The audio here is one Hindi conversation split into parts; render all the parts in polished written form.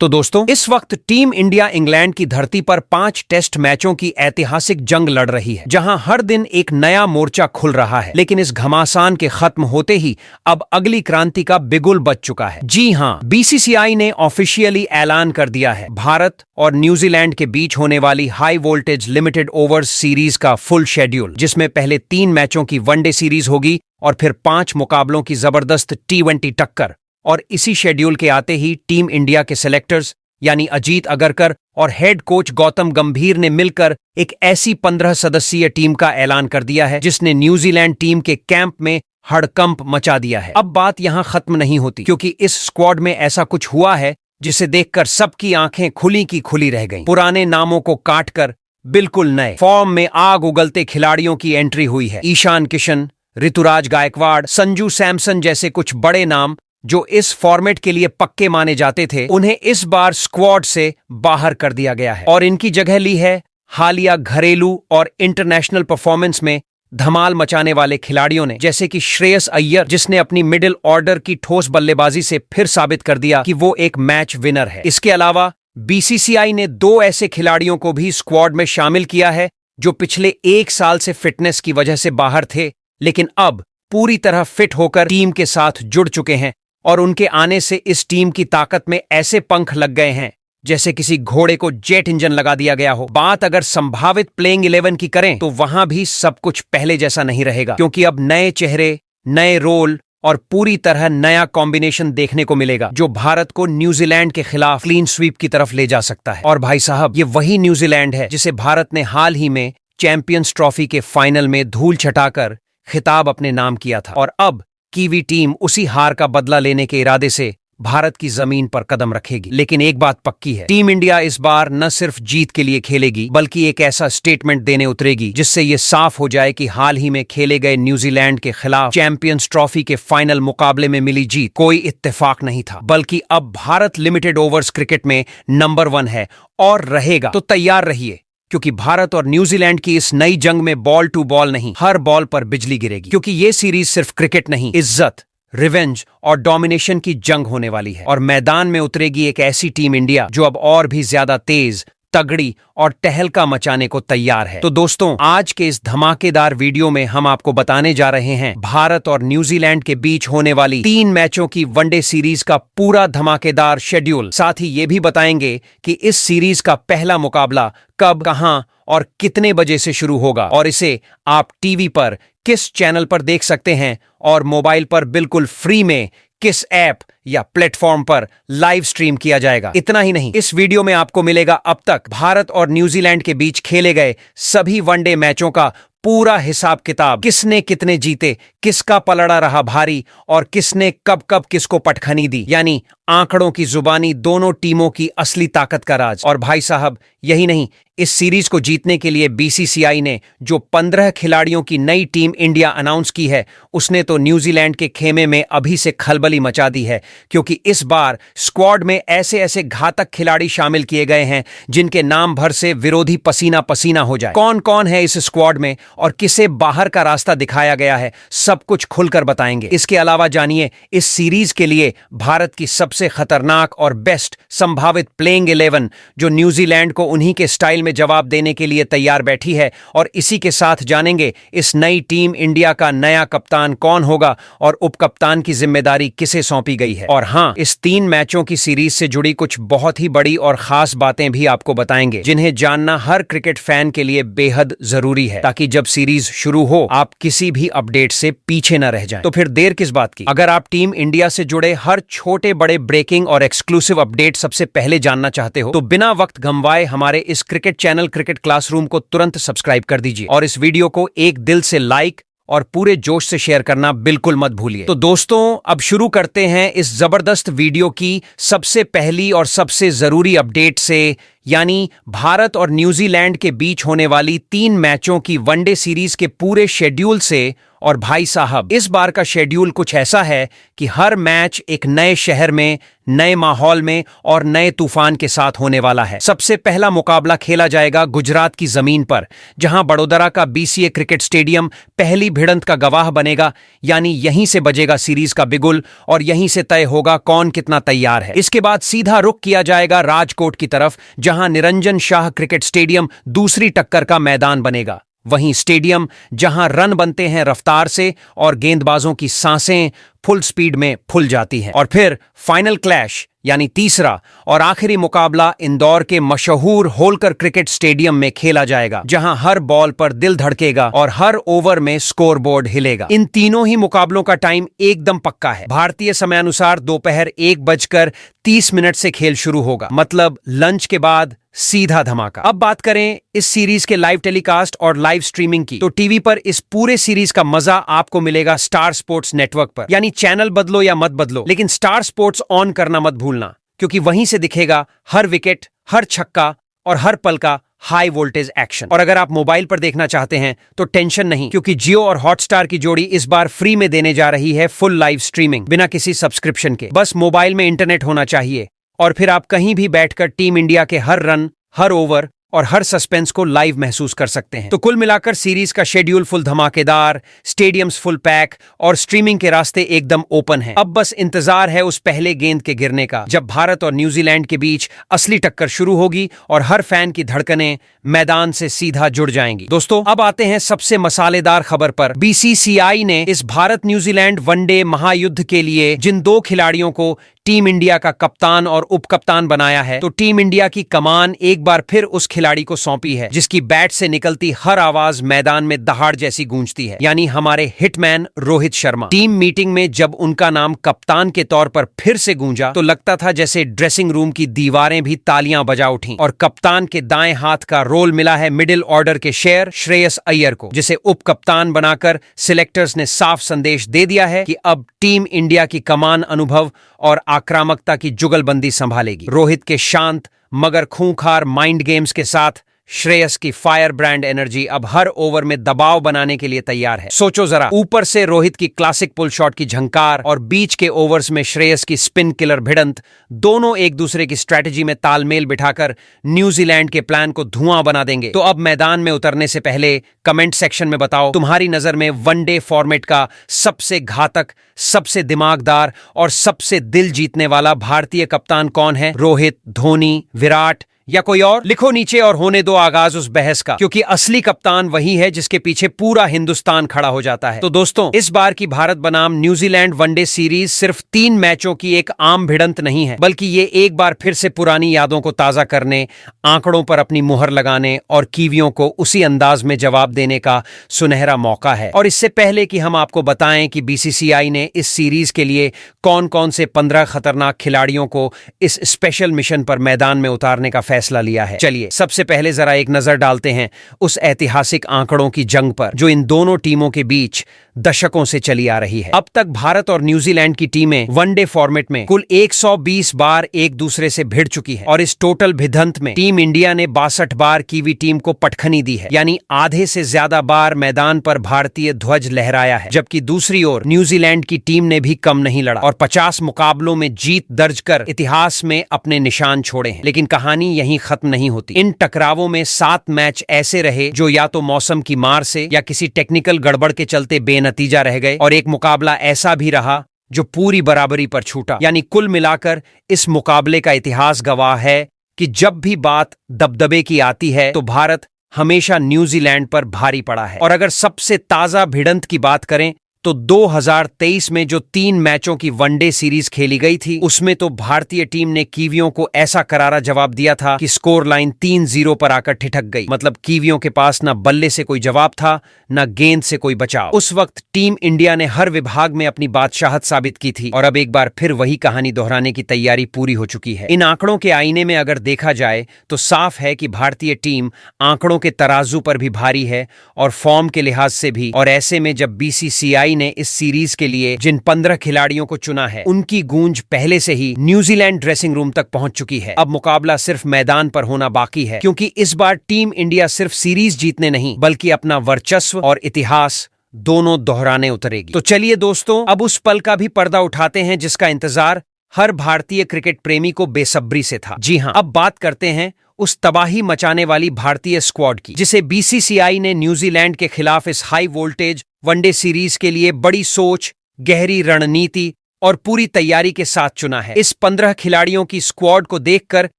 तो दोस्तों, इस वक्त टीम इंडिया इंग्लैंड की धरती पर 5 टेस्ट मैचों की ऐतिहासिक जंग लड़ रही है, जहां हर दिन एक नया मोर्चा खुल रहा है। लेकिन इस घमासान के खत्म होते ही अब अगली क्रांति का बिगुल बज चुका है। जी हां, बीसीसीआई ने ऑफिशियली ऐलान कर दिया है भारत और न्यूजीलैंड के बीच होने वाली high voltage limited overs series का फुल शेड्यूल, जिसमें पहले 3 मैचों की वनडे सीरीज होगी और फिर 5 मुकाबलों की जबरदस्त T20 टक्कर। और इसी शेड्यूल के आते ही टीम इंडिया के सिलेक्टर्स यानी अजीत अगरकर और हेड कोच गौतम गंभीर ने मिलकर एक ऐसी 15 सदस्यीय टीम का ऐलान कर दिया है जिसने न्यूजीलैंड टीम के कैंप में हड़कंप मचा दिया है। अब बात यहां खत्म नहीं होती, क्योंकि इस स्क्वाड में ऐसा कुछ हुआ है जिसे देखकर सबकी आंखें खुली की खुली रह गईं। पुराने नामों को काटकर बिल्कुल नए फॉर्म में आग उगलते खिलाड़ियों की एंट्री हुई है। ईशान किशन, ऋतुराज गायकवाड़, संजू सैमसन जैसे कुछ बड़े नाम जो इस फॉर्मेट के लिए पक्के माने जाते थे, उन्हें इस बार स्क्वाड से बाहर कर दिया गया है और इनकी जगह ली है हालिया घरेलू और इंटरनेशनल परफॉर्मेंस में धमाल मचाने वाले खिलाड़ियों ने, जैसे कि श्रेयस अय्यर, जिसने अपनी मिडिल ऑर्डर की ठोस बल्लेबाजी से फिर साबित कर दिया कि वो एक मैच विनर है। इसके अलावा बीसीसीआई ने 2 ऐसे खिलाड़ियों को भी स्क्वाड में शामिल किया है जो पिछले 1 साल से फिटनेस की वजह से बाहर थे, लेकिन अब पूरी तरह फिट होकर टीम के साथ जुड़ चुके हैं और उनके आने से इस टीम की ताकत में ऐसे पंख लग गए हैं जैसे किसी घोड़े को जेट इंजन लगा दिया गया हो। बात अगर संभावित प्लेइंग 11 की करें तो वहां भी सब कुछ पहले जैसा नहीं रहेगा, क्योंकि अब नए चेहरे, नए रोल और पूरी तरह नया कॉम्बिनेशन देखने को मिलेगा जो भारत को न्यूजीलैंड के खिलाफ क्लीन स्वीप की तरफ ले जा सकता है। और भाई साहब, ये वही न्यूजीलैंड है जिसे भारत ने हाल ही में चैंपियंस ट्रॉफी के फाइनल में धूल छटाकर खिताब अपने नाम किया था। और अब कीवी टीम उसी हार का बदला लेने के इरादे से भारत की जमीन पर कदम रखेगी। लेकिन एक बात पक्की है, टीम इंडिया इस बार न सिर्फ जीत के लिए खेलेगी बल्कि एक ऐसा स्टेटमेंट देने उतरेगी जिससे ये साफ हो जाए कि हाल ही में खेले गए न्यूजीलैंड के खिलाफ चैंपियंस ट्रॉफी के फाइनल मुकाबले में मिली जीत कोई इत्तेफाक नहीं था, बल्कि अब भारत लिमिटेड ओवर्स क्रिकेट में नंबर 1 है और रहेगा। तो तैयार रहिए, क्योंकि भारत और न्यूजीलैंड की इस नई जंग में बॉल टू बॉल नहीं, हर बॉल पर बिजली गिरेगी, क्योंकि ये सीरीज सिर्फ क्रिकेट नहीं, इज्जत, रिवेंज और डोमिनेशन की जंग होने वाली है। और मैदान में उतरेगी एक ऐसी टीम इंडिया जो अब और भी ज्यादा तेज, तगड़ी और टहलका मचाने को तैयार है। तो दोस्तों, आज के इस धमाकेदार वीडियो में हम आपको बताने जा रहे हैं भारत और न्यूजीलैंड के बीच होने वाली 3 मैचों की वनडे सीरीज का पूरा धमाकेदार शेड्यूल। साथ ही ये भी बताएंगे कि इस सीरीज का पहला मुकाबला कब, कहां और कितने बजे से शुरू होगा और इसे आप टीवी पर किस चैनल पर देख सकते हैं और मोबाइल पर बिल्कुल फ्री में किस ऐप या प्लेटफॉर्म पर लाइव स्ट्रीम किया जाएगा। इतना ही नहीं, इस वीडियो में आपको मिलेगा अब तक भारत और न्यूजीलैंड के बीच खेले गए सभी वनडे मैचों का पूरा हिसाब किताब, किसने कितने जीते, किसका पलड़ा रहा भारी और किसने कब कब किसको पटखनी दी, यानी आंकड़ों की जुबानी दोनों टीमों की असली ताकत का राज। और भाई साहब, यही नहीं, इस सीरीज को जीतने के लिए बीसीसीआई ने जो 15 खिलाड़ियों की नई टीम इंडिया अनाउंस की है, उसने तो न्यूजीलैंड के खेमे में अभी से खलबली मचा दी है, क्योंकि इस बार स्क्वाड में ऐसे ऐसे घातक खिलाड़ी शामिल किए गए हैं जिनके नाम भर से विरोधी पसीना पसीना हो जाए। कौन कौन है इस स्क्वाड में और किसे बाहर का रास्ता दिखाया गया है, सब कुछ खुलकर बताएंगे। इसके अलावा जानिए इस सीरीज के लिए भारत की सबसे खतरनाक और बेस्ट संभावित प्लेइंग 11 जो न्यूजीलैंड को उन्हीं के स्टाइल में जवाब देने के लिए तैयार बैठी है। और इसी के साथ जानेंगे इस नई टीम इंडिया का नया कप्तान कौन होगा और उप कप्तान की जिम्मेदारी किसे सौंपी गई है। और हां, इस 3 मैचों की सीरीज से जुड़ी कुछ बहुत ही बड़ी और खास बातें भी आपको बताएंगे, जिन्हें जानना हर क्रिकेट फैन के लिए बेहद जरूरी है, ताकि जब सीरीज शुरू हो आप किसी भी अपडेट से पीछे न रह जाएं। तो फिर देर किस बात की, अगर आप टीम इंडिया से जुड़े हर छोटे बड़े ब्रेकिंग और एक्सक्लूसिव अपडेट सबसे पहले जानना चाहते हो तो बिना वक्त गंवाए हमारे इस क्रिकेट चैनल क्रिकेट क्लासरूम को तुरंत सब्सक्राइब कर दीजिए और इस वीडियो को एक दिल से लाइक और पूरे जोश से शेयर करना बिल्कुल मत भूलिए। तो दोस्तों, अब शुरू करते हैं इस जबरदस्त वीडियो की सबसे पहली और सबसे जरूरी अपडेट से, यानी भारत और न्यूजीलैंड के बीच होने वाली 3 मैचों की वनडे सीरीज के पूरे शेड्यूल से। और भाई साहब, इस बार का शेड्यूल कुछ ऐसा है कि हर मैच एक नए शहर में, नए माहौल में और नए तूफान के साथ होने वाला है। सबसे पहला मुकाबला खेला जाएगा गुजरात की जमीन पर, जहां बड़ोदरा का बीसीए क्रिकेट स्टेडियम पहली भिड़ंत का गवाह बनेगा। यानी यहीं से बजेगा सीरीज का बिगुल और यहीं से तय होगा कौन कितना तैयार है। इसके बाद सीधा रुख किया जाएगा राजकोट की तरफ, जहां निरंजन शाह क्रिकेट स्टेडियम दूसरी टक्कर का मैदान बनेगा। वहीं स्टेडियम जहां रन बनते हैं रफ्तार से और गेंदबाजों की सांसें फुल स्पीड में फूल जाती हैं। और फिर फाइनल क्लैश यानी तीसरा और आखिरी मुकाबला इंदौर के मशहूर होलकर क्रिकेट स्टेडियम में खेला जाएगा, जहां हर बॉल पर दिल धड़केगा और हर ओवर में स्कोरबोर्ड हिलेगा। इन तीनों ही मुकाबलों का टाइम एकदम पक्का है। भारतीय समयानुसार दोपहर 1:30 से खेल शुरू होगा, मतलब लंच के बाद सीधा धमाका। अब बात करें इस सीरीज के लाइव टेलीकास्ट और लाइव स्ट्रीमिंग की, तो टीवी पर इस पूरे सीरीज का मजा आपको मिलेगा स्टार स्पोर्ट्स नेटवर्क पर। यानी चैनल बदलो या मत बदलो, लेकिन स्टार स्पोर्ट्स ऑन करना मत भूलना, क्योंकि वहीं से दिखेगा हर विकेट, हर छक्का और हर पल का हाई वोल्टेज एक्शन। और अगर आप मोबाइल पर देखना चाहते हैं तो टेंशन नहीं, क्योंकि जियो और हॉटस्टार की जोड़ी इस बार फ्री में देने जा रही है फुल लाइव स्ट्रीमिंग बिना किसी सब्सक्रिप्शन के। बस मोबाइल में इंटरनेट होना चाहिए और फिर आप कहीं भी बैठकर टीम इंडिया के हर रन, हर ओवर और हर सस्पेंस को लाइव महसूस कर सकते हैं। तो कुल मिलाकर सीरीज का शेड्यूल फुल धमाकेदार, स्टेडियम्स फुल पैक और स्ट्रीमिंग के रास्ते एकदम ओपन हैं। अब बस इंतजार है उस पहले गेंद के गिरने का, जब भारत और न्यूजीलैंड के बीच असली टक्कर शुरू होगी और हर फैन की धड़कनें मैदान से सीधा जुड़ जाएंगी। दोस्तों, अब आते हैं सबसे मसालेदार खबर पर। बीसीसीआई ने इस भारत न्यूजीलैंड वनडे महायुद्ध के लिए जिन 2 खिलाड़ियों को टीम इंडिया का कप्तान और उप कप्तान बनाया है, तो टीम इंडिया की कमान एक बार फिर उस खिलाड़ी को सौंपी है जिसकी बैट से निकलती हर आवाज मैदान में दहाड़ जैसी गूंजती है, यानी हमारे hitman Rohit Sharma. Team meeting में जब उनका नाम कप्तान के तौर पर फिर से गूंजा तो लगता था जैसे ड्रेसिंग रूम की दीवारें भी तालियां बजा उठी। और कप्तान के दाएं हाथ का रोल मिला है मिडिल ऑर्डर के शेर श्रेयस अय्यर को, जिसे उप कप्तान बनाकर सिलेक्टर्स ने साफ संदेश दे दिया है कि अब टीम इंडिया की कमान अनुभव और आक्रामकता की जुगलबंदी संभालेगी। रोहित के शांत मगर खूंखार माइंड गेम्स के साथ श्रेयस की फायर ब्रांड एनर्जी अब हर ओवर में दबाव बनाने के लिए तैयार है। सोचो जरा, ऊपर से रोहित की क्लासिक पुल शॉट की झंकार और बीच के ओवर्स में श्रेयस की स्पिन किलर भिड़ंत, दोनों एक दूसरे की स्ट्रैटेजी में तालमेल बिठाकर न्यूजीलैंड के प्लान को धुआं बना देंगे। तो अब मैदान में उतरने से पहले कमेंट सेक्शन में बताओ, तुम्हारी नजर में वनडे फॉर्मेट का सबसे घातक, सबसे दिमागदार और सबसे दिल जीतने वाला भारतीय कप्तान कौन है? रोहित, धोनी, विराट या कोई और? लिखो नीचे और होने दो आगाज उस बहस का, क्योंकि असली कप्तान वही है जिसके पीछे पूरा हिंदुस्तान खड़ा हो जाता है। तो दोस्तों, इस बार की भारत बनाम न्यूजीलैंड वनडे सीरीज सिर्फ 3 मैचों की एक आम भिड़ंत नहीं है, बल्कि ये एक बार फिर से पुरानी यादों को ताजा करने, आंकड़ों पर अपनी मुहर लगाने और कीवियों को उसी अंदाज में जवाब देने का सुनहरा मौका है। और इससे पहले कि हम आपको बताएं कि बीसीसीआई ने इस सीरीज के लिए कौन कौन से 15 खतरनाक खिलाड़ियों को इस स्पेशल मिशन पर मैदान में उतारने का फैसला लिया है, चलिए सबसे पहले जरा एक नजर डालते हैं उस ऐतिहासिक आंकड़ों की जंग पर जो इन दोनों टीमों के बीच दशकों से चली आ रही है। अब तक भारत और न्यूजीलैंड की टीमें वनडे फॉर्मेट में कुल 120 बार एक दूसरे से भिड़ चुकी है और इस टोटल भिड़ंत में टीम इंडिया ने 62 बार कीवी टीम को पटखनी दी है, यानी आधे से ज्यादा बार मैदान पर भारतीय ध्वज लहराया है। जबकि दूसरी ओर न्यूजीलैंड की टीम ने भी कम नहीं लड़ा और 50 मुकाबलों में जीत दर्ज कर इतिहास में अपने निशान छोड़े हैं। लेकिन कहानी यहीं खत्म नहीं होती। इन टकरावों में 7 मैच ऐसे रहे जो या तो मौसम की मार से या किसी टेक्निकल गड़बड़ के चलते बेनतीजा रह गए, और एक मुकाबला ऐसा भी रहा जो पूरी बराबरी पर छूटा। यानी कुल मिलाकर इस मुकाबले का इतिहास गवाह है कि जब भी बात दबदबे की आती है तो भारत हमेशा न्यूजीलैंड पर भारी पड़ा है। और अगर सबसे ताजा भिड़ंत की बात करें तो 2023 में जो 3 मैचों की वनडे सीरीज खेली गई थी, उसमें तो भारतीय टीम ने कीवियों को ऐसा करारा जवाब दिया था कि स्कोर लाइन 3-0 पर आकर ठिठक गई। मतलब कीवियों के पास न बल्ले से कोई जवाब था, न गेंद से कोई बचाव। उस वक्त टीम इंडिया ने हर विभाग में अपनी बादशाहत साबित की थी और अब एक बार फिर वही कहानी दोहराने की तैयारी पूरी हो चुकी है। इन आंकड़ों के आईने में अगर देखा जाए तो साफ है कि भारतीय टीम आंकड़ों के तराजू पर भी भारी है और फॉर्म के लिहाज से भी। और ऐसे में जब बीसीसीआई ने इस सीरीज के लिए जिन 15 खिलाड़ियों को चुना है उनकी गूंज पहले से ही न्यूजीलैंड ड्रेसिंग रूम तक पहुंच चुकी है। अब मुकाबला सिर्फ मैदान पर होना बाकी है, क्योंकि इस बार टीम इंडिया सिर्फ सीरीज जीतने नहीं बल्कि अपना वर्चस्व और इतिहास दोनों दोहराने उतरेगी। तो चलिए दोस्तों, अब उस पल का भी पर्दा उठाते हैं जिसका इंतजार हर भारतीय क्रिकेट प्रेमी को बेसब्री से था। जी हां, अब बात करते हैं उस तबाही मचाने वाली भारतीय स्क्वाड की जिसे बीसीसीआई ने न्यूजीलैंड के खिलाफ इस हाई वोल्टेज वनडे सीरीज के लिए बड़ी सोच, गहरी रणनीति और पूरी तैयारी के साथ चुना है। इस 15 खिलाड़ियों की स्क्वाड को देखकर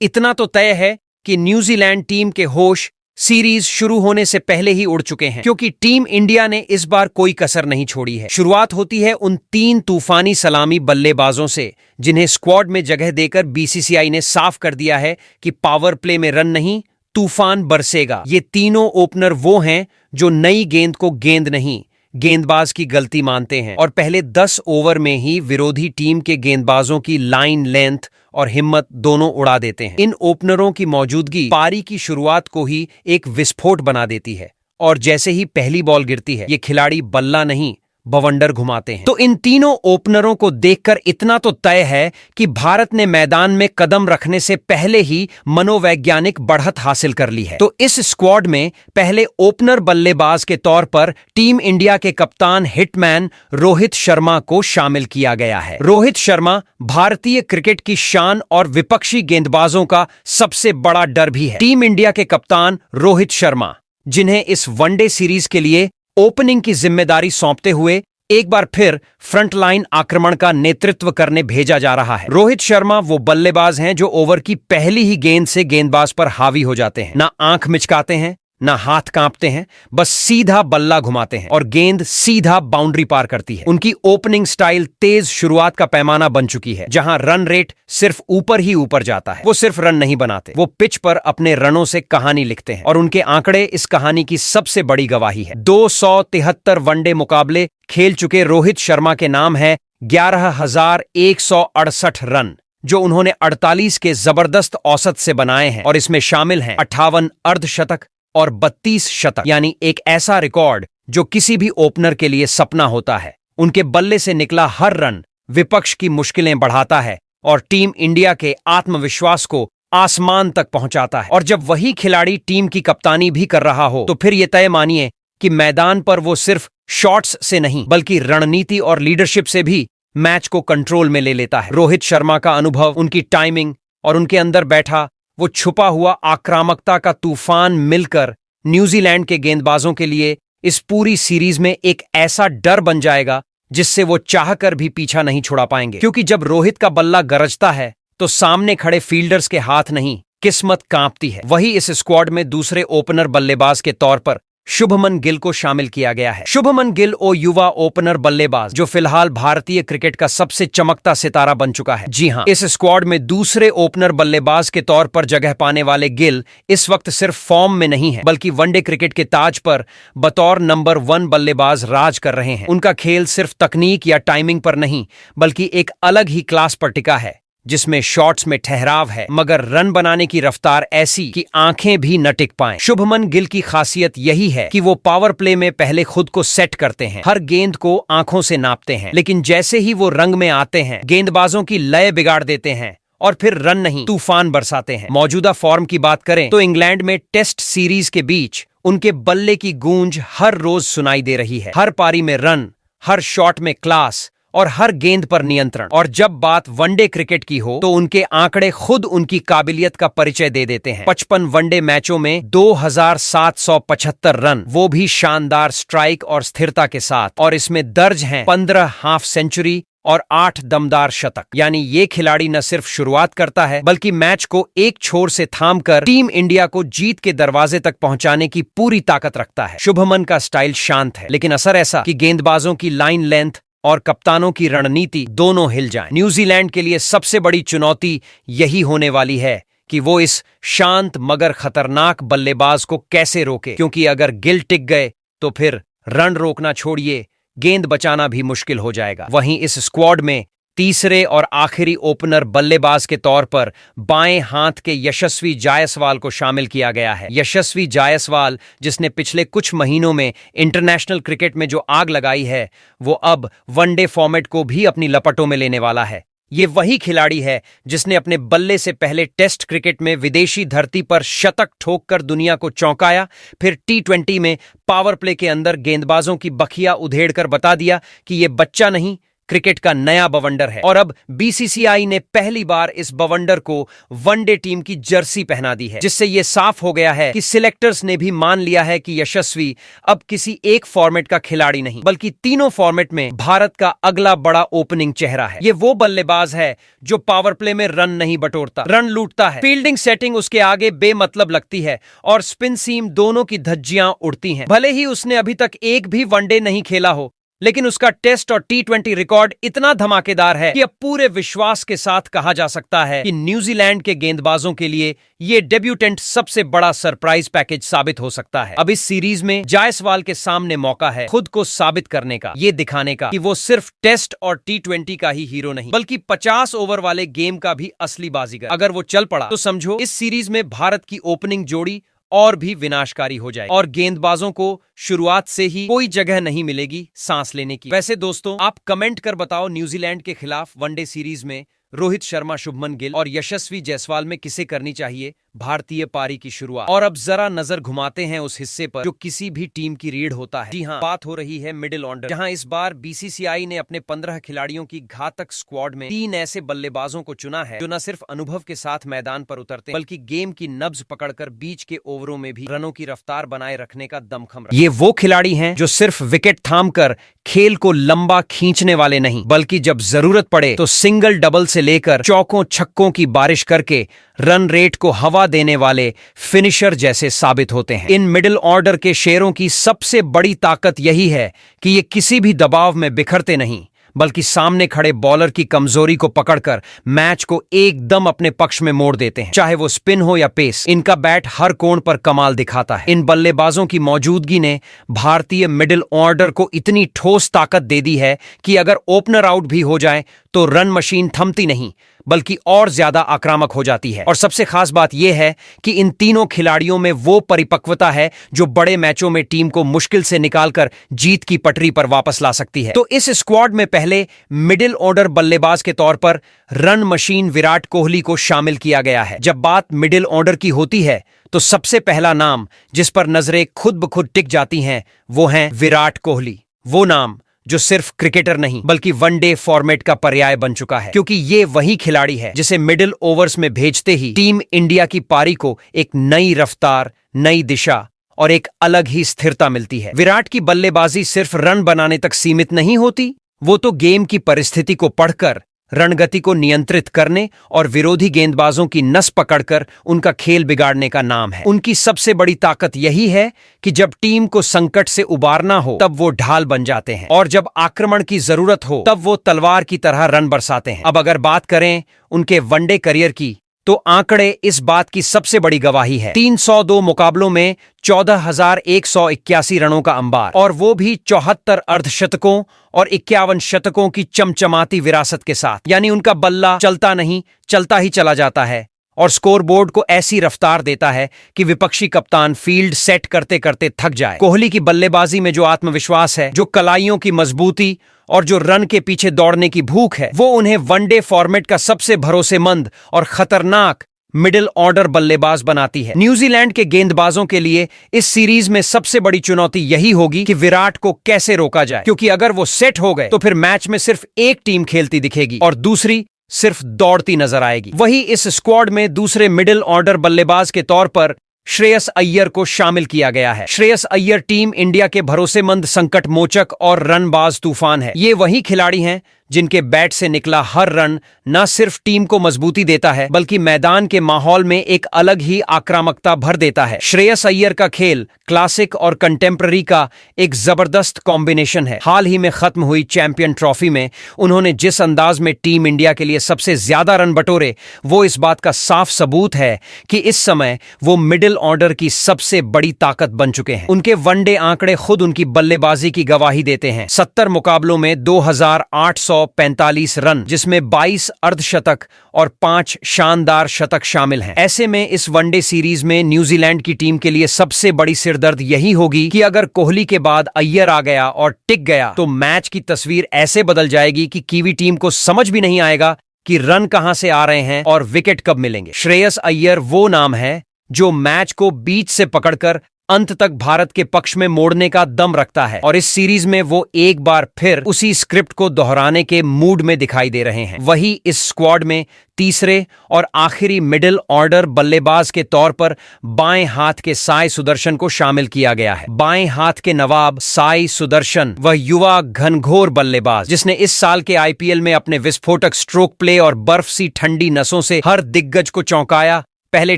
इतना तो तय है कि न्यूजीलैंड टीम के होश सीरीज शुरू होने से पहले ही उड़ चुके हैं, क्योंकि टीम इंडिया ने इस बार कोई कसर नहीं छोड़ी है। शुरुआत होती है उन 3 तूफानी सलामी बल्लेबाजों से जिन्हें स्क्वाड में जगह देकर बीसीसीआई ने साफ कर दिया है कि पावर प्ले में रन नहीं, तूफान बरसेगा। ये तीनों ओपनर वो हैं जो नई गेंद को गेंद नहीं, गेंदबाज की गलती मानते हैं और पहले 10 ओवर में ही विरोधी टीम के गेंदबाजों की लाइन लेंथ और हिम्मत दोनों उड़ा देते हैं। इन ओपनरों की मौजूदगी पारी की शुरुआत को ही एक विस्फोट बना देती है और जैसे ही पहली बॉल गिरती है ये खिलाड़ी बल्ला नहीं बवंडर घुमाते हैं। तो इन तीनों ओपनरों को देखकर इतना तो तय है कि भारत ने मैदान में कदम रखने से पहले ही मनोवैज्ञानिक बढ़त हासिल कर ली है। तो इस स्क्वाड में पहले ओपनर बल्लेबाज के तौर पर टीम इंडिया के कप्तान हिटमैन रोहित शर्मा को शामिल किया गया है। रोहित शर्मा भारतीय क्रिकेट की शान और विपक्षी गेंदबाजों का सबसे बड़ा डर भी है। टीम इंडिया के कप्तान रोहित शर्मा, जिन्हें इस वनडे सीरीज के लिए ओपनिंग की जिम्मेदारी सौंपते हुए एक बार फिर फ्रंटलाइन आक्रमण का नेतृत्व करने भेजा जा रहा है। रोहित शर्मा वो बल्लेबाज हैं जो ओवर की पहली ही गेंद से गेंदबाज पर हावी हो जाते हैं। ना आंख मिचकाते हैं, ना हाथ कांपते हैं, बस सीधा बल्ला घुमाते हैं और गेंद सीधा बाउंड्री पार करती है। उनकी ओपनिंग स्टाइल तेज शुरुआत का पैमाना बन चुकी है, जहां रन रेट सिर्फ ऊपर ही ऊपर जाता है। वो सिर्फ रन नहीं बनाते, वो पिच पर अपने रनों से कहानी लिखते हैं और उनके आंकड़े इस कहानी की सबसे बड़ी गवाही है। 273 वनडे मुकाबले खेल चुके रोहित शर्मा के नाम है 11,168 रन, जो उन्होंने 48 के जबरदस्त औसत से बनाए हैं और इसमें शामिल हैं 58 अर्धशतक और 32 शतक, यानी एक ऐसा रिकॉर्ड जो किसी भी ओपनर के लिए सपना होता है। उनके बल्ले से निकला हर रन विपक्ष की मुश्किलें बढ़ाता है और टीम इंडिया के आत्मविश्वास को आसमान तक पहुंचाता है। और जब वही खिलाड़ी टीम की कप्तानी भी कर रहा हो तो फिर यह तय मानिए कि मैदान पर वो सिर्फ शॉट्स से नहीं बल्कि रणनीति और लीडरशिप से भी मैच को कंट्रोल में ले लेता है। रोहित शर्मा का अनुभव, उनकी टाइमिंग और उनके अंदर बैठा वो छुपा हुआ आक्रामकता का तूफान मिलकर न्यूजीलैंड के गेंदबाजों के लिए इस पूरी सीरीज में एक ऐसा डर बन जाएगा जिससे वो चाहकर भी पीछा नहीं छुड़ा पाएंगे। क्योंकि जब रोहित का बल्ला गरजता है तो सामने खड़े फील्डर्स के हाथ नहीं, किस्मत कांपती है। वही इस स्क्वाड में दूसरे ओपनर बल्लेबाज के तौर पर शुभमन गिल को शामिल किया गया है। शुभमन गिल ओ युवा ओपनर बल्लेबाज जो फिलहाल भारतीय क्रिकेट का सबसे चमकता सितारा बन चुका है। जी हां, इस स्क्वाड में दूसरे ओपनर बल्लेबाज के तौर पर जगह पाने वाले गिल इस वक्त सिर्फ फॉर्म में नहीं है बल्कि वनडे क्रिकेट के ताज पर बतौर नंबर 1 बल्लेबाज राज कर रहे हैं। उनका खेल सिर्फ तकनीक या टाइमिंग पर नहीं बल्कि एक अलग ही क्लास पर टिका है, जिसमें शॉट्स में ठहराव है मगर रन बनाने की रफ्तार ऐसी कि आंखें भी न टिक पाएं। शुभमन गिल की खासियत यही है कि वो पावर प्ले में पहले खुद को सेट करते हैं, हर गेंद को आंखों से नापते हैं, लेकिन जैसे ही वो रंग में आते हैं गेंदबाजों की लय बिगाड़ देते हैं और फिर रन नहीं तूफान बरसाते हैं। मौजूदा फॉर्म की बात करें तो इंग्लैंड में टेस्ट सीरीज के बीच उनके बल्ले की गूंज हर रोज सुनाई दे रही है। हर पारी में रन, हर शॉट में क्लास और हर गेंद पर नियंत्रण। और जब बात वनडे क्रिकेट की हो तो उनके आंकड़े खुद उनकी काबिलियत का परिचय दे देते हैं। 55 वनडे मैचों में 2,775 रन, वो भी शानदार स्ट्राइक और स्थिरता के साथ, और इसमें दर्ज हैं 15 हाफ सेंचुरी और 8 दमदार शतक। यानी ये खिलाड़ी न सिर्फ शुरुआत करता है बल्कि मैच को एक छोर से थामकर टीम इंडिया को जीत के दरवाजे तक पहुंचाने की पूरी ताकत रखता है। शुभमन का स्टाइल शांत है लेकिन असर ऐसा कि गेंदबाजों की लाइन लेंथ और कप्तानों की रणनीति दोनों हिल जाएं। न्यूजीलैंड के लिए सबसे बड़ी चुनौती यही होने वाली है कि वो इस शांत मगर खतरनाक बल्लेबाज को कैसे रोके, क्योंकि अगर गिल टिक गए तो फिर रन रोकना छोड़िए, गेंद बचाना भी मुश्किल हो जाएगा। वहीं इस स्क्वाड में तीसरे और आखिरी ओपनर बल्लेबाज के तौर पर बाएं हाथ के यशस्वी जायसवाल को शामिल किया गया है। यशस्वी जायसवाल, जिसने पिछले कुछ महीनों में इंटरनेशनल क्रिकेट में जो आग लगाई है, वो अब वनडे फॉर्मेट को भी अपनी लपटों में लेने वाला है। ये वही खिलाड़ी है जिसने अपने बल्ले से पहले टेस्ट क्रिकेट में विदेशी धरती पर शतक ठोककर दुनिया को चौंकाया, फिर टी20 में पावर प्ले के अंदर गेंदबाजों की बखिया उधेड़कर बता दिया कि ये बच्चा नहीं, क्रिकेट का नया बवंडर है। और अब बीसीसीआई ने पहली बार इस बवंडर को वनडे टीम की जर्सी पहना दी है, जिससे यह साफ हो गया है कि सिलेक्टर्स ने भी मान लिया है कि यशस्वी अब किसी एक फॉर्मेट का खिलाड़ी नहीं, बल्कि तीनों फॉर्मेट में भारत का अगला बड़ा ओपनिंग चेहरा है। ये वो बल्लेबाज है जो पावर प्ले में रन नहीं बटोरता, रन लूटता है। फील्डिंग सेटिंग उसके आगे बेमतलब लगती है और स्पिन सीम दोनों की धज्जियां उड़ती हैं। भले ही उसने अभी तक एक भी वनडे नहीं खेला हो, लेकिन उसका टेस्ट और टी20 रिकॉर्ड इतना धमाकेदार है कि अब पूरे विश्वास के साथ कहा जा सकता है कि न्यूजीलैंड के गेंदबाजों के लिए ये डेब्यूटेंट सबसे बड़ा सरप्राइज पैकेज साबित हो सकता है। अब इस सीरीज में जायसवाल के सामने मौका है खुद को साबित करने का, ये दिखाने का कि वो सिर्फ टेस्ट और टी20 का ही हीरो नहीं, बल्कि 50 ओवर वाले गेम का भी असली बाजीगर। अगर वो चल पड़ा तो समझो इस सीरीज में भारत की ओपनिंग जोड़ी और भी विनाशकारी हो जाए और गेंदबाजों को शुरुआत से ही कोई जगह नहीं मिलेगी सांस लेने की। वैसे दोस्तों, आप कमेंट कर बताओ, न्यूजीलैंड के खिलाफ वनडे सीरीज में रोहित शर्मा, शुभमन गिल और यशस्वी जायसवाल में किसे करनी चाहिए भारतीय पारी की शुरुआत? और अब जरा नजर घुमाते हैं उस हिस्से पर जो किसी भी टीम की रीढ़ होता है। जी हाँ, बात हो रही है मिडिल ऑर्डर, जहां इस बार बीसीसीआई ने अपने 15 खिलाड़ियों की घातक स्क्वाड में 3 ऐसे बल्लेबाजों को चुना है जो न सिर्फ अनुभव के साथ मैदान पर उतरते, बल्कि गेम की नब्ज पकड़कर बीच के ओवरों में भी रनों की रफ्तार बनाए रखने का दमखम रखते। ये वो खिलाड़ी हैं जो सिर्फ विकेट थामकर खेल को लंबा खींचने वाले नहीं, बल्कि जब जरूरत पड़े तो सिंगल डबल से लेकर चौकों छक्कों की बारिश करके रन रेट को हवा देने वाले फिनिशर जैसे साबित होते हैं। इन मिडिल ऑर्डर के शेरों की सबसे बड़ी ताकत यही है कि ये किसी भी दबाव में बिखरते नहीं, बल्कि सामने खड़े बॉलर की कमजोरी को पकड़कर मैच को एकदम अपने पक्ष में मोड़ देते हैं। चाहे वो स्पिन हो या पेस, इनका बैट हर कोण पर कमाल दिखाता है। इन बल्लेबाजों की मौजूदगी ने भारतीय मिडिल ऑर्डर को इतनी ठोस ताकत दे दी है कि अगर ओपनर आउट भी हो जाए तो रन मशीन थमती नहीं, बल्कि और ज्यादा आक्रामक हो जाती है। और सबसे खास बात यह है कि इन तीनों खिलाड़ियों में वो परिपक्वता है जो बड़े मैचों में टीम को मुश्किल से निकालकर जीत की पटरी पर वापस ला सकती है। तो इस स्क्वाड में पहले मिडिल ऑर्डर बल्लेबाज के तौर पर रन मशीन विराट कोहली को शामिल किया गया है। जब बात मिडिल ऑर्डर की होती है तो सबसे पहला नाम जिस पर नजरें खुद ब खुद टिक जाती हैं वो है विराट कोहली। वो नाम जो सिर्फ क्रिकेटर नहीं बल्कि वनडे फॉर्मेट का पर्याय बन चुका है, क्योंकि ये वही खिलाड़ी है जिसे मिडिल ओवर्स में भेजते ही टीम इंडिया की पारी को एक नई रफ्तार, नई दिशा और एक अलग ही स्थिरता मिलती है। विराट की बल्लेबाजी सिर्फ रन बनाने तक सीमित नहीं होती, वो तो गेम की परिस्थिति को पढ़कर रणगति को नियंत्रित करने और विरोधी गेंदबाजों की नस पकड़कर उनका खेल बिगाड़ने का नाम है। उनकी सबसे बड़ी ताकत यही है कि जब टीम को संकट से उबारना हो तब वो ढाल बन जाते हैं, और जब आक्रमण की जरूरत हो तब वो तलवार की तरह रन बरसाते हैं। अब अगर बात करें उनके वनडे करियर की, तो आंकड़े इस बात की सबसे बड़ी गवाही है। 302 मुकाबलों में 14,181 रनों का अंबार, और वो भी 74 अर्धशतकों और 51 शतकों की चमचमाती विरासत के साथ। यानी उनका बल्ला चलता नहीं, चलता ही चला जाता है और स्कोरबोर्ड को ऐसी रफ्तार देता है कि विपक्षी कप्तान फील्ड सेट करते करते थक जाए। कोहली की बल्लेबाजी में जो आत्मविश्वास है, जो कलाइयों की मजबूती और जो रन के पीछे दौड़ने की भूख है, वो उन्हें वनडे फॉर्मेट का सबसे भरोसेमंद और खतरनाक मिडिल ऑर्डर बल्लेबाज बनाती है। न्यूजीलैंड के गेंदबाजों के लिए इस सीरीज में सबसे बड़ी चुनौती यही होगी कि विराट को कैसे रोका जाए, क्योंकि अगर वो सेट हो गए तो फिर मैच में सिर्फ एक टीम खेलती दिखेगी और दूसरी सिर्फ दौड़ती नजर आएगी। वही इस स्क्वाड में दूसरे मिडिल ऑर्डर बल्लेबाज के तौर पर श्रेयस अय्यर को शामिल किया गया है। श्रेयस अय्यर टीम इंडिया के भरोसेमंद संकट मोचक और रनबाज तूफान है। ये वही खिलाड़ी हैं जिनके बैट से निकला हर रन न सिर्फ टीम को मजबूती देता है, बल्कि मैदान के माहौल में एक अलग ही आक्रामकता भर देता है। श्रेयस अय्यर का खेल क्लासिक और कंटेम्पररी का एक जबरदस्त कॉम्बिनेशन है। हाल ही में खत्म हुई चैंपियन ट्रॉफी में उन्होंने जिस अंदाज में टीम इंडिया के लिए सबसे ज्यादा रन बटोरे, वो इस बात का साफ सबूत है कि इस समय वो मिडिल ऑर्डर की सबसे बड़ी ताकत बन चुके हैं। उनके वनडे आंकड़े खुद उनकी बल्लेबाजी की गवाही देते हैं। 70 मुकाबलों में 2,800 145 रन, जिसमें 22 अर्धशतक और 5 शानदार शतक शामिल हैं। ऐसे में इस वनडे सीरीज में न्यूजीलैंड की टीम के लिए सबसे बड़ी सिरदर्द यही होगी कि अगर कोहली के बाद अय्यर आ गया और टिक गया तो मैच की तस्वीर ऐसे बदल जाएगी कि कीवी टीम को समझ भी नहीं आएगा कि रन कहां से आ रहे हैं और विकेट कब मिलेंगे। श्रेयस अय्यर वो नाम है जो मैच को बीच से पकड़कर अंत तक भारत के पक्ष में मोड़ने का दम रखता है और इस सीरीज में वो एक बार फिर उसी स्क्रिप्ट को दोहराने के मूड में दिखाई दे रहे हैं। वही इस स्क्वाड में तीसरे और आखिरी मिडिल ऑर्डर बल्लेबाज के तौर पर बाएं हाथ के साई सुदर्शन को शामिल किया गया है। बाएं हाथ के नवाब साई सुदर्शन वह युवा घनघोर बल्लेबाज जिसने इस साल के आईपीएल में अपने विस्फोटक स्ट्रोक प्ले और बर्फ सी ठंडी नसों से हर दिग्गज को चौंकाया, पहले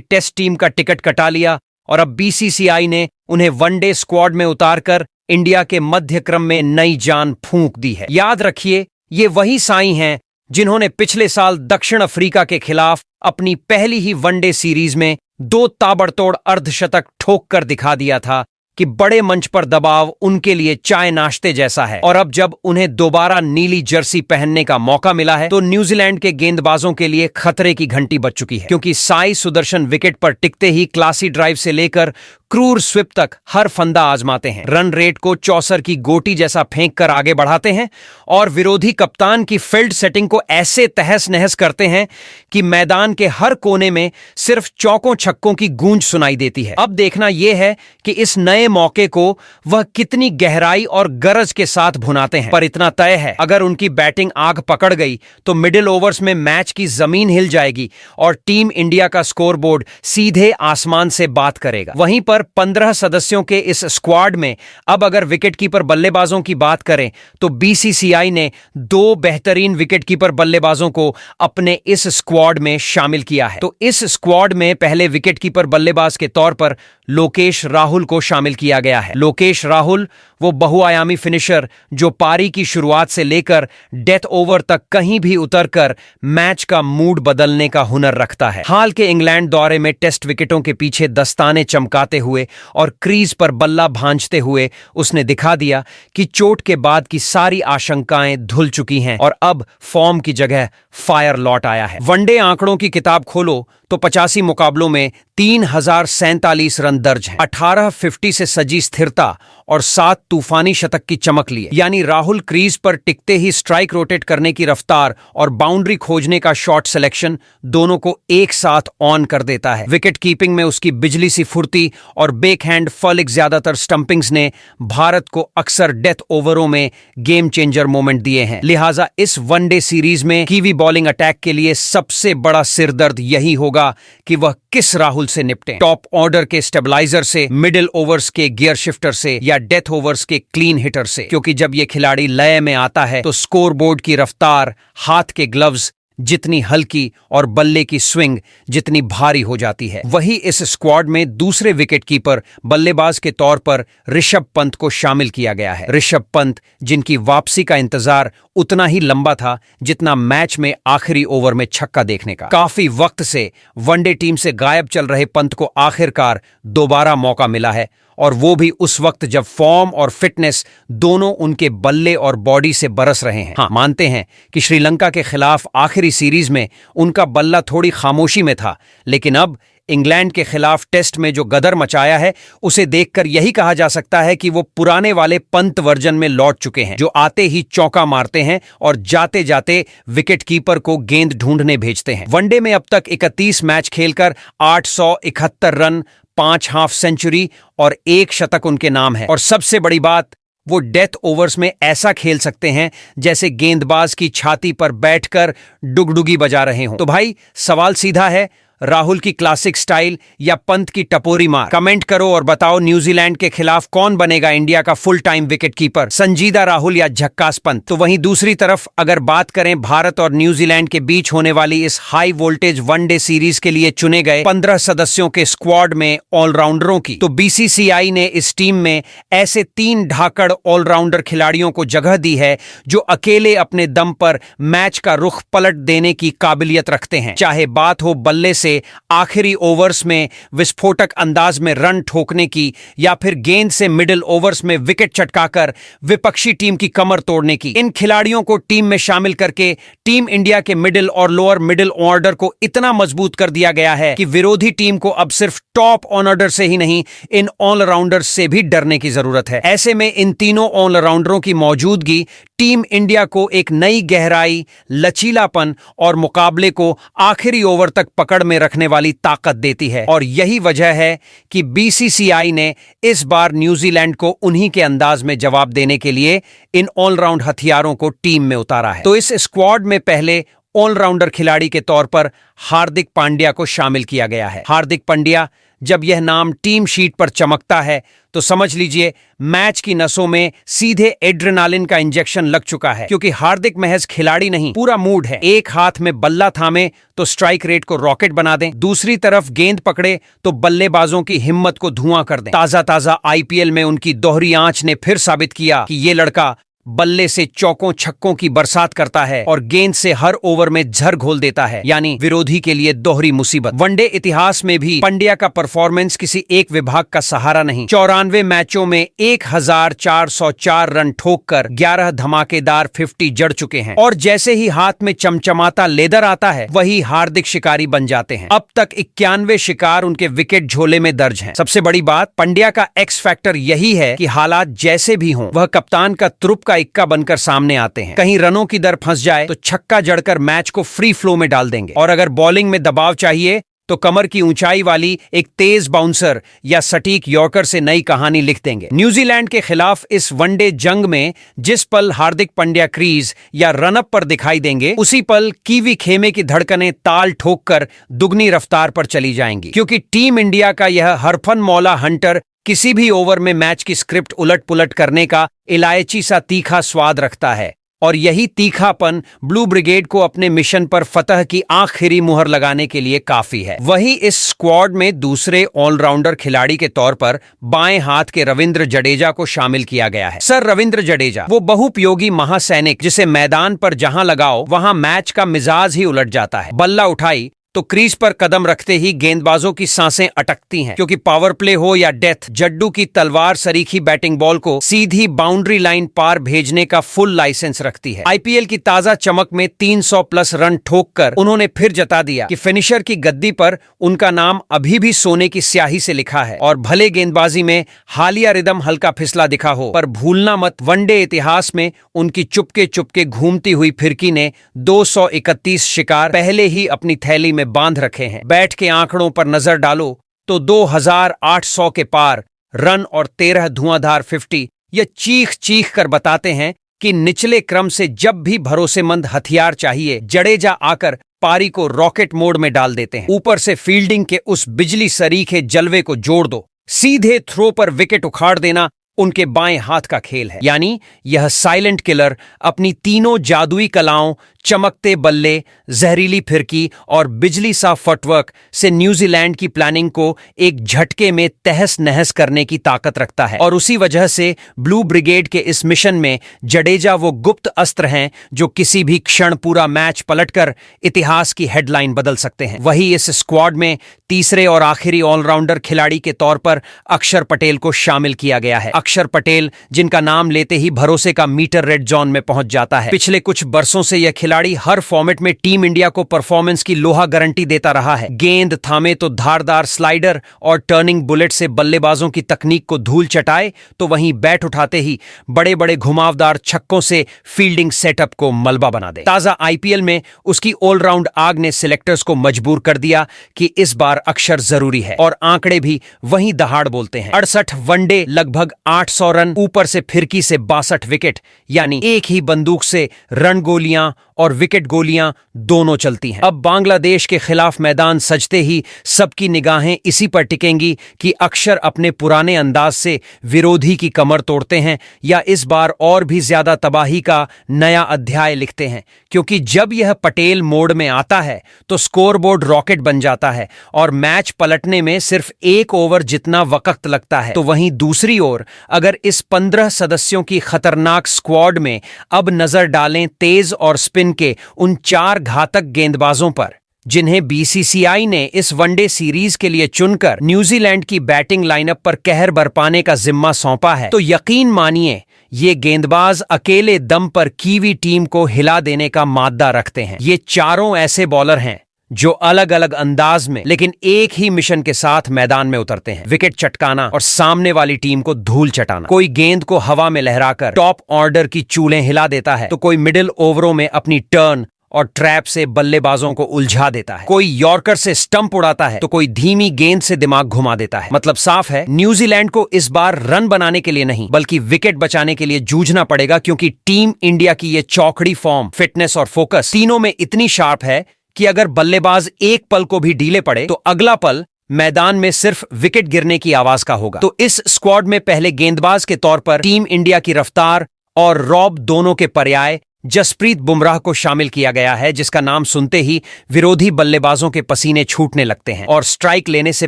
टेस्ट टीम का टिकट कटा लिया और अब बीसीसीआई ने उन्हें वनडे स्क्वाड में उतारकर इंडिया के मध्य क्रम में नई जान फूंक दी है। याद रखिए, ये वही साई हैं जिन्होंने पिछले साल दक्षिण अफ्रीका के खिलाफ अपनी पहली ही वनडे सीरीज में 2 ताबड़तोड़ अर्धशतक ठोक कर दिखा दिया था कि बड़े मंच पर दबाव उनके लिए चाय नाश्ते जैसा है। और अब जब उन्हें दोबारा नीली जर्सी पहनने का मौका मिला है तो न्यूजीलैंड के गेंदबाजों के लिए खतरे की घंटी बज चुकी है, क्योंकि साई सुदर्शन विकेट पर टिकते ही क्लासी ड्राइव से लेकर क्रूर स्विप तक हर फंदा आजमाते हैं, रन रेट को चौसर की गोटी जैसा फेंक कर आगे बढ़ाते हैं और विरोधी कप्तान की फील्ड सेटिंग को ऐसे तहस नहस करते हैं कि मैदान के हर कोने में सिर्फ चौकों छक्कों की गूंज सुनाई देती है। अब देखना यह है कि इस नए मौके को वह कितनी गहराई और गरज के साथ भुनाते हैं। पर इतना तय है, अगर उनकी बैटिंग आग पकड़ गई तो मिडिल ओवर्स में मैच की जमीन हिल जाएगी और टीम इंडिया का स्कोरबोर्ड सीधे आसमान से बात करेगा। वहीं पर 15 सदस्यों के इस स्क्वाड में अब अगर विकेटकीपर बल्लेबाजों की बात करें तो बीसीसीआई ने 2 बेहतरीन विकेटकीपर बल्लेबाजों को अपने इस स्क्वाड में शामिल किया है। तो इस स्क्वाड में पहले विकेटकीपर बल्लेबाज के तौर पर लोकेश राहुल को शामिल किया गया है। लोकेश राहुल वो बहुआयामी फिनिशर जो पारी की शुरुआत से लेकर डेथ ओवर तक कहीं भी उतरकर मैच का मूड बदलने का हुनर रखता है। हाल के इंग्लैंड दौरे में टेस्ट विकेटों के पीछे दस्ताने चमकाते हुए और क्रीज पर बल्ला भांजते हुए उसने दिखा दिया कि चोट के बाद की सारी आशंकाएं धुल चुकी हैं और अब फॉर्म की जगह फायर लौट आया है। वनडे आंकड़ों की किताब खोलो तो 85 मुकाबलों में 3047 रन दर्ज हैं, 18 50 से सजी स्थिरता और 7 तूफानी शतक की चमक लिए। यानी राहुल क्रीज पर टिकते ही स्ट्राइक रोटेट करने की रफ्तार और बाउंड्री खोजने का शॉट सिलेक्शन दोनों को एक साथ ऑन कर देता है। विकेट कीपिंग में उसकी बिजली सी फुर्ती और बेकहैंड फलिक ज्यादातर स्टंपिंग्स ने भारत को अक्सर डेथ ओवरों में गेम चेंजर मोमेंट दिए हैं। लिहाजा इस वनडे सीरीज में कीवी बॉलिंग अटैक के लिए सबसे बड़ा सिरदर्द यही होगा कि वह किस राहुल से निपटें, टॉप ऑर्डर के स्टेबलाइजर से, मिडिल ओवर्स के गियर शिफ्टर से या डेथ ओवर्स के क्लीन हिटर से। क्योंकि जब यह खिलाड़ी लय में आता है तो स्कोरबोर्ड की रफ्तार, हाथ के ग्लव्स जितनी हल्की और बल्ले की स्विंग जितनी भारी हो जाती है। वही इस स्क्वाड में दूसरे विकेटकीपर बल्लेबाज के तौर पर ऋषभ पंत को शामिल किया गया है। ऋषभ पंत जिनकी वापसी का इंतजार उतना ही लंबा था जितना मैच में आखिरी ओवर में छक्का देखने का। काफी वक्त से वनडे टीम से गायब चल रहे पंत को आखिरकार दोबारा मौका मिला है और वो भी उस वक्त जब फॉर्म और फिटनेस दोनों उनके बल्ले और बॉडी से बरस रहे हैं। हाँ, मानते हैं कि श्रीलंका के खिलाफ आखिरी सीरीज में उनका बल्ला थोड़ी खामोशी में था, लेकिन अब इंग्लैंड के खिलाफ टेस्ट में जो गदर मचाया है उसे देखकर यही कहा जा सकता है कि वो पुराने वाले पंत वर्जन में लौट चुके हैं, जो आते ही चौका मारते हैं और जाते जाते विकेटकीपर को गेंद ढूंढने भेजते हैं। वनडे में अब तक 31 मैच खेलकर 871 रन, 5 हाफ सेंचुरी और 1 शतक उनके नाम है। और सबसे बड़ी बात, वो डेथ ओवर्स में ऐसा खेल सकते हैं जैसे गेंदबाज की छाती पर बैठकर डुगडुगी बजा रहे हों। तो भाई सवाल सीधा है, राहुल की क्लासिक स्टाइल या पंत की टपोरी मार? कमेंट करो और बताओ न्यूजीलैंड के खिलाफ कौन बनेगा इंडिया का फुल टाइम विकेटकीपर, संजीदा राहुल या झक्कास पंत? तो वहीं दूसरी तरफ अगर बात करें भारत और न्यूजीलैंड के बीच होने वाली इस हाई वोल्टेज वनडे सीरीज के लिए चुने गए 15 सदस्यों के स्क्वाड में ऑलराउंडरों की, तो बीसीसीआई ने इस टीम में ऐसे 3 ढाकड़ ऑलराउंडर खिलाड़ियों को जगह दी है जो अकेले अपने दम पर मैच का रुख पलट देने की काबिलियत रखते हैं। चाहे बात हो बल्ले जैसे आखिरी ओवर्स में विस्फोटक अंदाज में रन ठोकने की या फिर गेंद से मिडिल ओवर्स में विकेट चटकाकर विपक्षी टीम की कमर तोड़ने की। इन खिलाड़ियों को टीम में शामिल करके टीम इंडिया के मिडिल और लोअर मिडिल ऑर्डर को इतना मजबूत कर दिया गया है कि विरोधी टीम को अब सिर्फ टॉप ऑर्डर से ही नहीं, इन ऑलराउंडर्स से भी डरने की जरूरत है। ऐसे में इन तीनों ऑलराउंडरों की मौजूदगी टीम इंडिया को एक नई गहराई, लचीलापन और मुकाबले को आखिरी ओवर तक पकड़ में रखने वाली ताकत देती है। और यही वजह है कि बीसीसीआई ने इस बार न्यूजीलैंड को उन्हीं के अंदाज में जवाब देने के लिए इन ऑलराउंड हथियारों को टीम में उतारा है। तो इस स्क्वाड में पहले ऑलराउंडर खिलाड़ी के तौर पर हार्दिक पांड्या को शामिल किया गया है। हार्दिक पांड्या, जब यह नाम टीम शीट पर चमकता है तो समझ लीजिए मैच की नसों में सीधे एड्रेनालिन का इंजेक्शन लग चुका है, क्योंकि हार्दिक महज खिलाड़ी नहीं, पूरा मूड है। एक हाथ में बल्ला थामे तो स्ट्राइक रेट को रॉकेट बना दें, दूसरी तरफ गेंद पकड़े तो बल्लेबाजों की हिम्मत को धुआं कर दें। ताजा ताजा आईपीएल में उनकी दोहरी आंच ने फिर साबित किया कि ये लड़का बल्ले से चौकों छक्कों की बरसात करता है और गेंद से हर ओवर में झर घोल देता है, यानी विरोधी के लिए दोहरी मुसीबत। वनडे इतिहास में भी पंड्या का परफॉर्मेंस किसी एक विभाग का सहारा नहीं। 94 मैचों में 1404 रन ठोककर 11 धमाकेदार 50 जड़ चुके हैं। और जैसे ही हाथ में चमचमाता लेदर आता है, वही हार्दिक शिकारी बन जाते हैं। अब तक 91 शिकार उनके विकेट झोले में दर्ज हैं। सबसे बड़ी बात, पंड्या का एक्स फैक्टर यही है कि हालात जैसे भी हों, वह कप्तान का तुरुप का इक्का बनकर सामने आते हैं। कहीं रनों की दर फंस जाए तो छक्का जड़कर मैच को फ्री फ्लो में डाल देंगे, और अगर बॉलिंग में दबाव चाहिए तो कमर की ऊंचाई वाली एक तेज बाउंसर या सटीक यॉर्कर से नई कहानी लिख देंगे। न्यूजीलैंड के खिलाफ इस वनडे जंग में जिस पल हार्दिक पांड्या क्रीज या रनअप पर दिखाई देंगे, उसी पल कीवी खेमे की धड़कनें ताल ठोककर दुगनी रफ्तार पर चली जाएंगी, क्योंकि टीम इंडिया का यह हरफन मौला हंटर किसी भी ओवर में मैच की स्क्रिप्ट उलट पुलट करने का इलायची सा तीखा स्वाद रखता है। और यही तीखापन ब्लू ब्रिगेड को अपने मिशन पर फतह की आखिरी मुहर लगाने के लिए काफी है। वही इस स्क्वाड में दूसरे ऑलराउंडर खिलाड़ी के तौर पर बाएं हाथ के रविंद्र जडेजा को शामिल किया गया है। सर रविंद्र जडेजा, वो बहुपयोगी महासैनिक जिसे मैदान पर जहां लगाओ वहां मैच का मिजाज ही उलट जाता है। बल्ला उठाई तो क्रीज पर कदम रखते ही गेंदबाजों की सांसें अटकती हैं, क्योंकि पावर प्ले हो या डेथ, जड्डू की तलवार सरीखी बैटिंग बॉल को सीधी बाउंड्री लाइन पार भेजने का फुल लाइसेंस रखती है। आईपीएल की ताजा चमक में 300 प्लस रन ठोककर उन्होंने फिर जता दिया कि फिनिशर की गद्दी पर उनका नाम अभी भी सोने की स्याही से लिखा है। और भले गेंदबाजी में हालिया रिदम हल्का फिसला दिखा हो, पर भूलना मत, वनडे इतिहास में उनकी चुपके चुपके घूमती हुई फिरकी ने 231 शिकार पहले ही अपनी थैली में बांध रखे हैं। बैठ के आंकड़ों पर नजर डालो तो 2800 के पार रन और 13 धुआंधार 50 ये चीख चीख कर बताते हैं कि निचले क्रम से जब भी भरोसेमंद हथियार चाहिए, जडेजा आकर पारी को रॉकेट मोड में डाल देते हैं। ऊपर से फील्डिंग के उस बिजली सरीखे जलवे को जोड़ दो, सीधे थ्रो पर विकेट उखाड़ देना उनके बाएं हाथ का खेल है। यानी यह साइलेंट किलर अपनी तीनों जादुई कलाओं, चमकते बल्ले, जहरीली फिरकी और बिजली सा फुटवर्क से न्यूजीलैंड की प्लानिंग को एक झटके में तहस नहस करने की ताकत रखता है। और उसी वजह से ब्लू ब्रिगेड के इस मिशन में जडेजा वो गुप्त अस्त्र हैं जो किसी भी क्षण पूरा मैच पलटकर इतिहास की हेडलाइन बदल सकते हैं। वही इस स्क्वाड में तीसरे और आखिरी ऑलराउंडर खिलाड़ी के तौर पर अक्षर पटेल को शामिल किया गया है। अक्षर पटेल, जिनका नाम लेते ही भरोसे का मीटर रेड जोन में पहुंच जाता है। पिछले कुछ बरसों से यह खिलाड़ी हर फॉर्मेट में टीम इंडिया को परफॉर्मेंस की लोहा गारंटी देता रहा है। गेंद थामे तो धारदार स्लाइडर और टर्निंग बुलेट से बल्लेबाजों की तकनीक को धूल चटाए, तो वहीं बैट उठाते ही बड़े बड़े घुमावदार छक्कों से फील्डिंग सेटअप को मलबा बना दे। ताजा आईपीएल में उसकी ऑलराउंड आग ने सिलेक्टर्स को मजबूर कर दिया कि इस बार अक्षर जरूरी है, और आंकड़े भी वहीं दहाड़ बोलते हैं। 68 वनडे, लगभग 800 रन, ऊपर से फिरकी से 62 विकेट, यानी एक ही बंदूक से रन गोलियां और विकेट गोलियां दोनों चलती हैं। अब बांग्लादेश के खिलाफ मैदान सजते ही सबकी निगाहें इसी पर टिकेंगी कि अक्षर अपने पुराने अंदाज से विरोधी की कमर तोड़ते हैं या इस बार और भी ज्यादा तबाही का नया अध्याय लिखते हैं। क्योंकि जब यह पटेल मोड में आता है तो स्कोरबोर्ड रॉकेट बन जाता है और मैच पलटने में सिर्फ एक ओवर जितना वक्त लगता है। तो वहीं दूसरी ओर अगर इस 15 सदस्यों की खतरनाक स्क्वाड में अब नजर डालें तेज और स्पिन के उन 4 घातक गेंदबाजों पर, जिन्हें बीसीसीआई ने इस वनडे सीरीज के लिए चुनकर न्यूजीलैंड की बैटिंग लाइनअप पर कहर बरपाने का जिम्मा सौंपा है, तो यकीन मानिए ये गेंदबाज अकेले दम पर कीवी टीम को हिला देने का माद्दा रखते हैं। ये चारों ऐसे बॉलर हैं जो अलग अलग अंदाज में लेकिन एक ही मिशन के साथ मैदान में उतरते हैं, विकेट चटकाना और सामने वाली टीम को धूल चटाना। कोई गेंद को हवा में लहराकर टॉप ऑर्डर की चूलें हिला देता है, तो कोई मिडिल ओवरों में अपनी टर्न और ट्रैप से बल्लेबाजों को उलझा देता है। कोई यॉर्कर से स्टंप उड़ाता है, तो कोई धीमी गेंद से दिमाग घुमा देता है। मतलब साफ है, न्यूजीलैंड को इस बार रन बनाने के लिए नहीं बल्कि विकेट बचाने के लिए जूझना पड़ेगा, क्योंकि टीम इंडिया की ये चौकड़ी फॉर्म, फिटनेस और फोकस तीनों में इतनी शार्प है कि अगर बल्लेबाज एक पल को भी ढीले पड़े तो अगला पल मैदान में सिर्फ विकेट गिरने की आवाज का होगा। तो इस स्क्वाड में पहले गेंदबाज के तौर पर टीम इंडिया की रफ्तार और रॉब दोनों के पर्याय जसप्रीत बुमराह को शामिल किया गया है, जिसका नाम सुनते ही विरोधी बल्लेबाजों के पसीने छूटने लगते हैं और स्ट्राइक लेने से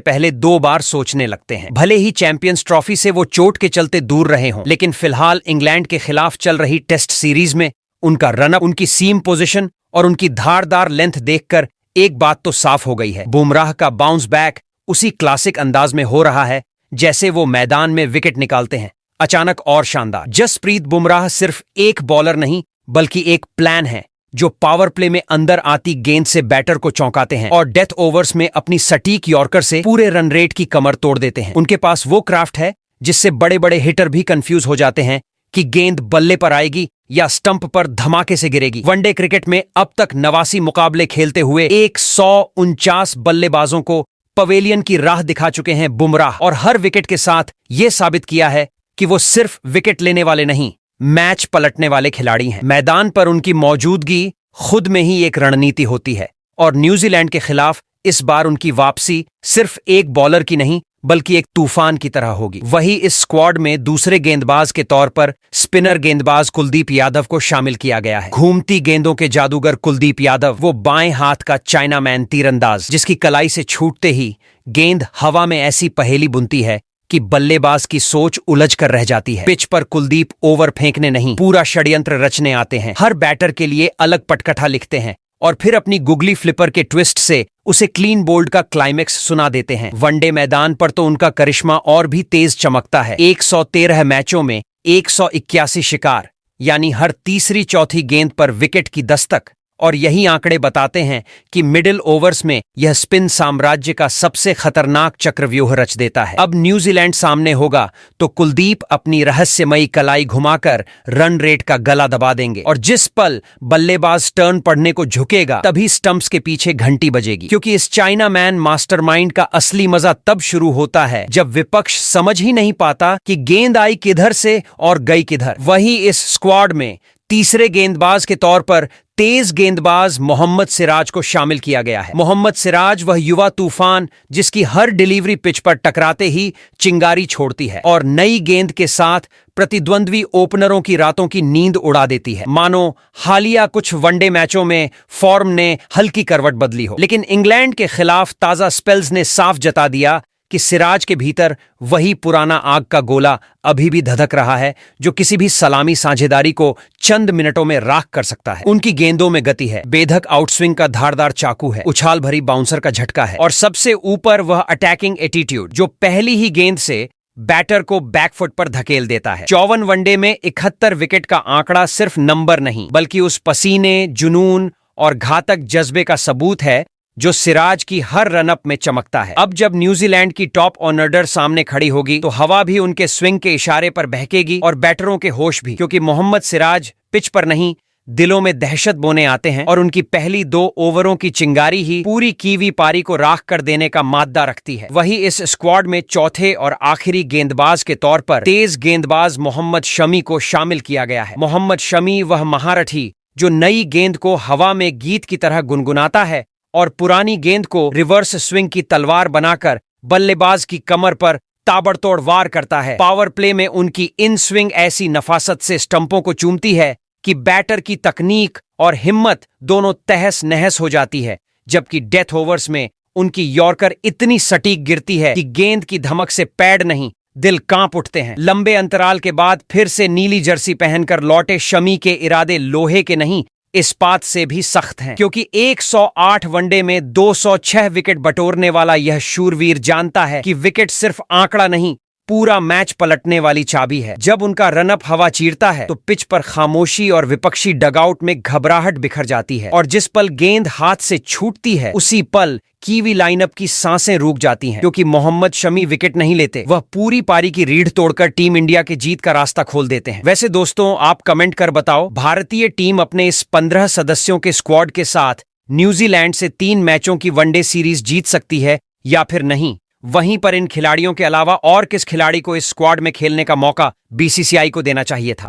पहले 2 बार सोचने लगते हैं। भले ही चैंपियंस ट्रॉफी से वो चोट के चलते दूर रहे हों, लेकिन फिलहाल इंग्लैंड के खिलाफ चल रही टेस्ट सीरीज में उनका रनअप, उनकी सीम पोजीशन और उनकी धारदार लेंथ देखकर एक बात तो साफ हो गई है, बुमराह का बाउंस बैक उसी क्लासिक अंदाज में हो रहा है जैसे वो मैदान में विकेट निकालते हैं, अचानक और शानदार। जसप्रीत बुमराह सिर्फ एक बॉलर नहीं बल्कि एक प्लान है, जो पावर प्ले में अंदर आती गेंद से बैटर को चौंकाते हैं और डेथ ओवर्स में अपनी सटीक यॉर्कर से पूरे रन रेट की कमर तोड़ देते हैं। उनके पास वो क्राफ्ट है जिससे बड़े बड़े हिटर भी कंफ्यूज हो जाते हैं कि गेंद बल्ले पर आएगी या स्टंप पर धमाके से गिरेगी। वनडे क्रिकेट में अब तक 89 मुकाबले खेलते हुए 149 बल्लेबाजों को पवेलियन की राह दिखा चुके हैं बुमराह, और हर विकेट के साथ ये साबित किया है कि वो सिर्फ विकेट लेने वाले नहीं, मैच पलटने वाले खिलाड़ी हैं। मैदान पर उनकी मौजूदगी खुद में ही एक रणनीति होती है, और न्यूजीलैंड के खिलाफ इस बार उनकी वापसी सिर्फ एक बॉलर की नहीं बल्कि एक तूफान की तरह होगी। वही इस स्क्वाड में दूसरे गेंदबाज के तौर पर स्पिनर गेंदबाज कुलदीप यादव को शामिल किया गया है। घूमती गेंदों के जादूगर कुलदीप यादव, वो बाएं हाथ का चाइनामैन तीरंदाज, जिसकी कलाई से छूटते ही गेंद हवा में ऐसी पहेली बुनती है कि बल्लेबाज की सोच उलझ कर रह जाती है। पिच पर कुलदीप ओवर फेंकने नहीं, पूरा षड्यंत्र रचने आते हैं। हर बैटर के लिए अलग पटकथा लिखते हैं और फिर अपनी गुगली फ्लिपर के ट्विस्ट से उसे क्लीन बोल्ड का क्लाइमेक्स सुना देते हैं। वनडे मैदान पर तो उनका करिश्मा और भी तेज चमकता है। 113 मैचों में 181 शिकार, यानी हर तीसरी चौथी गेंद पर विकेट की दस्तक, और यही आंकड़े बताते हैं कि मिडिल ओवर्स में यह स्पिन साम्राज्य का सबसे खतरनाक चक्रव्यूह रच देता है। अब न्यूजीलैंड सामने होगा तो कुलदीप अपनी रहस्यमयी कलाई घुमाकर रन रेट का गला दबा देंगे, और जिस पल बल्लेबाज टर्न पड़ने को झुकेगा तभी स्टंप्स के पीछे घंटी बजेगी, क्योंकि इस चाइना मैन मास्टरमाइंड का असली मजा तब शुरू होता है जब विपक्ष समझ ही नहीं पाता कि गेंद आई किधर से और गई किधर। वही इस स्क्वाड में तीसरे गेंदबाज के तौर पर तेज गेंदबाज मोहम्मद सिराज को शामिल किया गया है। मोहम्मद सिराज वह युवा तूफान जिसकी हर डिलीवरी पिच पर टकराते ही चिंगारी छोड़ती है और नई गेंद के साथ प्रतिद्वंद्वी ओपनरों की रातों की नींद उड़ा देती है। मानो हालिया कुछ वनडे मैचों में फॉर्म ने हल्की करवट बदली हो, लेकिन इंग्लैंड के खिलाफ ताजा स्पेल्स ने साफ जता दिया कि सिराज के भीतर वही पुराना आग का गोला अभी भी धधक रहा है, जो किसी भी सलामी साझेदारी को चंद मिनटों में राख कर सकता है। उनकी गेंदों में गति है, बेधक आउटस्विंग का धारदार चाकू है, उछाल भरी बाउंसर का झटका है, और सबसे ऊपर वह अटैकिंग एटीट्यूड, जो पहली ही गेंद से बैटर को बैकफुट पर धकेल देता है। 54 वनडे में 71 विकेट का आंकड़ा सिर्फ नंबर नहीं बल्कि उस पसीने, जुनून और घातक जज्बे का सबूत है जो सिराज की हर रनअप में चमकता है। अब जब न्यूजीलैंड की टॉप ऑर्डर सामने खड़ी होगी तो हवा भी उनके स्विंग के इशारे पर बहकेगी और बैटरों के होश भी, क्योंकि मोहम्मद सिराज पिच पर नहीं दिलों में दहशत बोने आते हैं, और उनकी पहली 2 ओवरों की चिंगारी ही पूरी कीवी पारी को राख कर देने का माद्दा रखती है। वही इस स्क्वाड में चौथे और आखिरी गेंदबाज के तौर पर तेज गेंदबाज मोहम्मद शमी को शामिल किया गया है। मोहम्मद शमी वह महारथी जो नई गेंद को हवा में गीत की तरह गुनगुनाता है और पुरानी गेंद को रिवर्स स्विंग की तलवार बनाकर बल्लेबाज की कमर पर ताबड़तोड़ वार करता है। पावर प्ले में उनकी इन स्विंग ऐसी नफासत से स्टंपों को चूमती है कि बैटर की तकनीक और हिम्मत दोनों तहस नहस हो जाती है, जबकि डेथ ओवर्स में उनकी यॉर्कर इतनी सटीक गिरती है कि गेंद की धमक से पैड नहीं दिल कांप उठते हैं। लंबे अंतराल के बाद फिर से नीली जर्सी पहनकर लौटे शमी के इरादे लोहे के नहीं इस बात से भी सख्त हैं, क्योंकि 108 वनडे में 206 विकेट बटोरने वाला यह शूरवीर जानता है कि विकेट सिर्फ आंकड़ा नहीं, पूरा मैच पलटने वाली चाबी है। जब उनका रनअप हवा चीरता है तो पिच पर खामोशी और विपक्षी डगआउट में घबराहट बिखर जाती है, और जिस पल गेंद हाथ से छूटती है उसी पल कीवी लाइनअप की सांसें रुक जाती हैं, क्योंकि मोहम्मद शमी विकेट नहीं लेते, वह पूरी पारी की रीढ़ तोड़कर टीम इंडिया के जीत का रास्ता खोल देते हैं। वैसे दोस्तों, आप कमेंट कर बताओ, भारतीय टीम अपने इस 15 सदस्यों के स्क्वाड के साथ न्यूजीलैंड से 3 मैचों की वनडे सीरीज जीत सकती है या फिर नहीं। वहीं पर इन खिलाड़ियों के अलावा और किस खिलाड़ी को इस स्क्वाड में खेलने का मौका बीसीसीआई को देना चाहिए था।